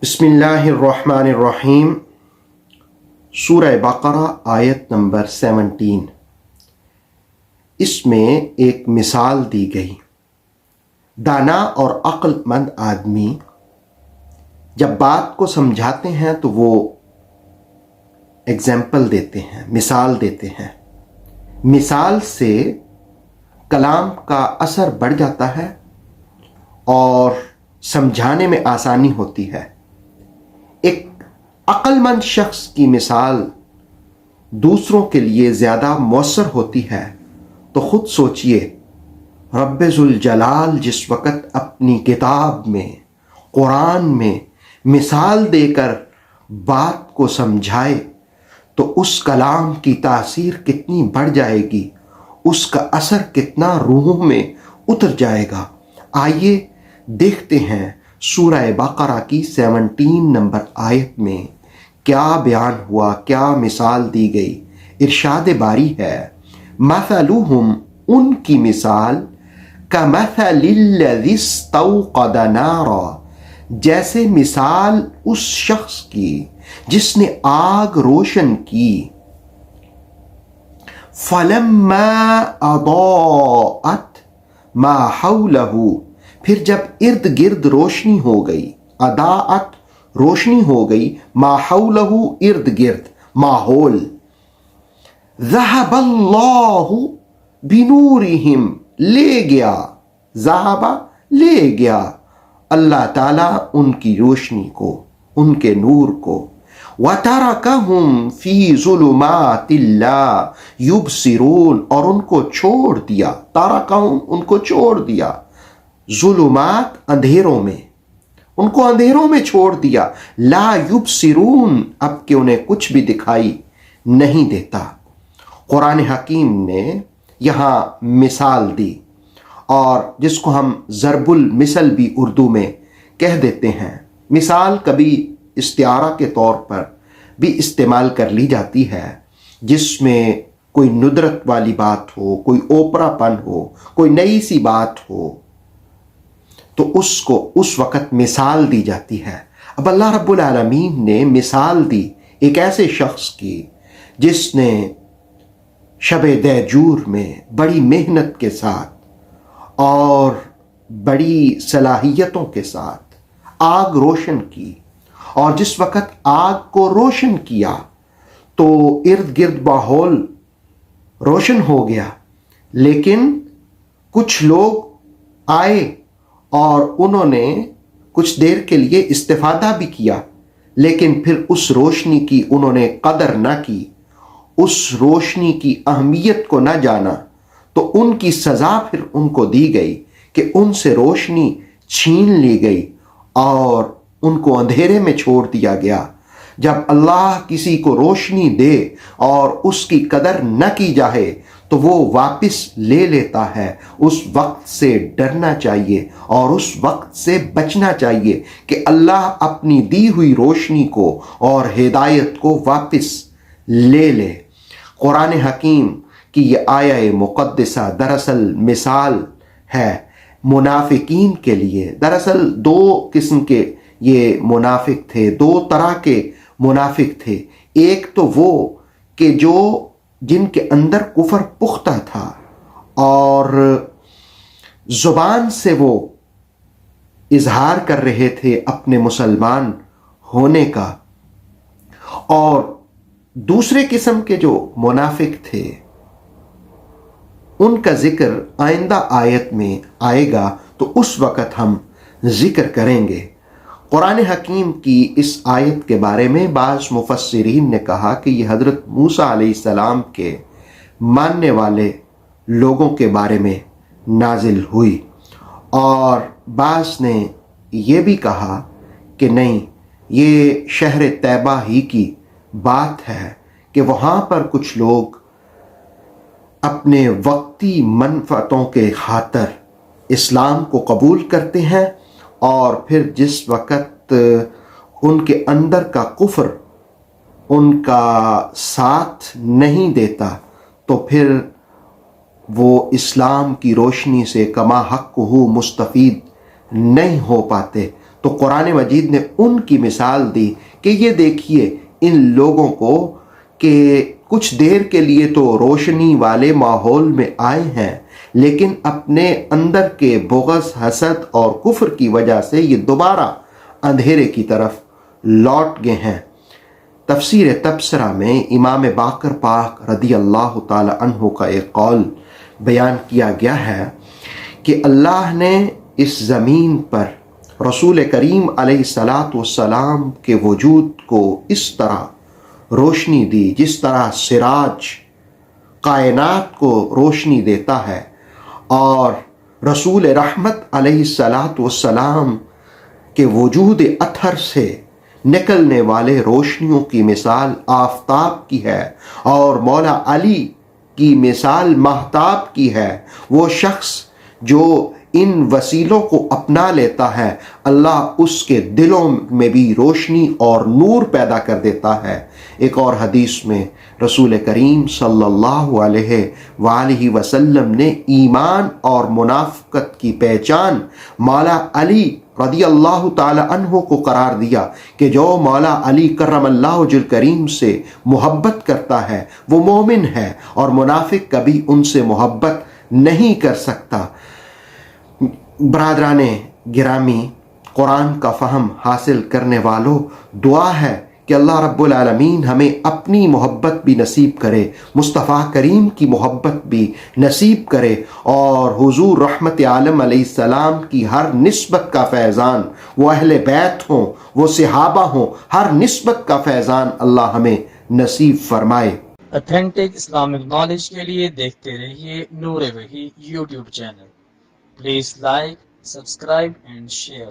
बिस्मिल्लाहिर्रहमानिर्रहीम। सूरह बकरा आयत नंबर 17। इसमें एक मिसाल दी गई। दाना और अक्लमंद आदमी जब बात को समझाते हैं तो वो एग्जाम्पल देते हैं, मिसाल देते हैं। मिसाल से कलाम का असर बढ़ जाता है और समझाने में आसानी होती है। एक अक्लमंद शख्स की मिसाल दूसरों के लिए ज़्यादा मौसर होती है। तो ख़ुद सोचिए, रब्बे ज़ुल जलाल जिस वक़्त अपनी किताब में, कुरान में मिसाल देकर बात को समझाए तो उस कलाम की तासीर कितनी बढ़ जाएगी, उसका असर कितना रूह में उतर जाएगा। आइए देखते हैं सूरह बकरा की 17 नंबर आयत में क्या बयान हुआ, क्या मिसाल दी गई। इरशाद बारी है, मसलुहुम, उनकी मिसाल, कमसलिल्लज़ी इस्तौक़द नारा, जैसे मिसाल उस शख्स की जिसने आग रोशन की। फलम्मा अदाअत मा हौलहु, फिर जब इर्द गिर्द रोशनी हो गई, अदाअत रोशनी हो गई, माहौलहु इर्द गिर्द माहौल, ज़हबल्लाहु बिनूरिहिम, ले गया, ज़हबा ले गया अल्लाह ताला उनकी रोशनी को, उनके नूर को। वतरकहुम फी ज़ुलुमातिल्ला युबसिरून, और उनको छोड़ दिया, तरकहुम उनको छोड़ दिया, ज़ुलुमात अंधेरों में, उनको अंधेरों में छोड़ दिया, ला युबसिरून, अब कि उन्हें कुछ भी दिखाई नहीं देता। कुरान हकीम ने यहाँ मिसाल दी, और जिसको हम ज़रबुल मिसल भी उर्दू में कह देते हैं। मिसाल कभी इस्तिआरा के तौर पर भी इस्तेमाल कर ली जाती है, जिसमें कोई नुदरत वाली बात हो, कोई ओपरापन हो, कोई नई सी बात हो, तो उसको उस वक़्त मिसाल दी जाती है। अब अल्लाह रब्बुल आलमीन ने मिसाल दी एक ऐसे शख्स की जिसने शब-ए दैजूर में बड़ी मेहनत के साथ और बड़ी सलाहियतों के साथ आग रोशन की, और जिस वक़्त आग को रोशन किया तो इर्द गिर्द माहौल रोशन हो गया, लेकिन कुछ लोग आए और उन्होंने कुछ देर के लिए इस्तिफादा भी किया, लेकिन फिर उस रोशनी की उन्होंने कदर न की, उस रोशनी की अहमियत को न जाना, तो उनकी सज़ा फिर उनको दी गई कि उनसे रोशनी छीन ली गई और उनको अंधेरे में छोड़ दिया गया। जब अल्लाह किसी को रोशनी दे और उसकी कदर न की जाए तो वो वापस ले लेता है। उस वक्त से डरना चाहिए और उस वक्त से बचना चाहिए कि अल्लाह अपनी दी हुई रोशनी को और हिदायत को वापस ले ले। कुरान हकीम की ये आया मुक़द्दसा दरअसल मिसाल है मुनाफिकीन के लिए। दरअसल दो किस्म के ये मुनाफिक थे, दो तरह के मुनाफिक थे। एक तो वो कि जो जिनके अंदर कुफर पुख्ता था और ज़ुबान से वो इजहार कर रहे थे अपने मुसलमान होने का, और दूसरे किस्म के जो मुनाफिक थे उनका जिक्र आइंदा आयत में आएगा, तो उस वक़्त हम जिक्र करेंगे। कुरान हकीम की इस आयत के बारे में बाज़ मुफस्सिरीन ने कहा कि यह हज़रत मूसा अलैहिस्सलाम के मानने वाले लोगों के बारे में नाजिल हुई, और बाज़ ने यह भी कहा कि नहीं, ये शहर तैबा ही की बात है कि वहाँ पर कुछ लोग अपने वक्ती मनफ़अतों के खातिर इस्लाम को कबूल करते हैं, और फिर जिस वक़्त उनके अंदर का कुफ्र उनका साथ नहीं देता तो फिर वो इस्लाम की रोशनी से कमा हक़्क़ुहु मुस्तफ़ीद नहीं हो पाते। تو قرآن مجید نے ان کی مثال دی کہ یہ دیکھیے ان لوگوں کو کہ کچھ دیر کے لیے تو روشنی والے ماحول میں آئے ہیں، لیکن اپنے اندر کے بغض، حسد اور کفر کی وجہ سے یہ دوبارہ اندھیرے کی طرف لوٹ گئے ہیں۔ تفسیر تبصرہ میں امام باقر پاک رضی اللہ تعالی عنہ کا ایک قول بیان کیا گیا ہے کہ اللہ نے اس زمین پر رسول کریم علیہ الصلاۃ والسلام کے وجود کو اس طرح روشنی دی جس طرح سراج کائنات کو روشنی دیتا ہے، اور رسول رحمت علیہ الصلاۃ والسلام کے وجود اطہر سے نکلنے والے روشنیوں کی مثال آفتاب کی ہے، اور مولا علی کی مثال مہتاب کی ہے۔ وہ شخص جو ان وسیلوں کو اپنا لیتا ہے، اللہ اس کے دلوں میں بھی روشنی اور نور پیدا کر دیتا ہے۔ ایک اور حدیث میں رسول کریم صلی اللہ علیہ وآلہ وسلم نے ایمان اور منافقت کی پہچان مولا علی رضی اللہ تعالی عنہ کو قرار دیا کہ جو مولا علی کرم اللہ وجہ کریم سے محبت کرتا ہے وہ مومن ہے، اور منافق کبھی ان سے محبت نہیں کر سکتا۔ برادران گرامی، قرآن کا فہم حاصل کرنے والوں، دعا ہے کہ اللہ رب العالمین ہمیں اپنی محبت بھی نصیب کرے، مصطفیٰ کریم کی محبت بھی نصیب کرے، اور حضور رحمت عالم علیہ السلام کی ہر نسبت کا فیضان، وہ اہل بیت ہوں، وہ صحابہ ہوں، ہر نسبت کا فیضان اللہ ہمیں نصیب فرمائے۔ اتھینٹک اسلامک نالج کے لیے دیکھتے رہیے نور وحی YouTube channel. Please like, subscribe and share.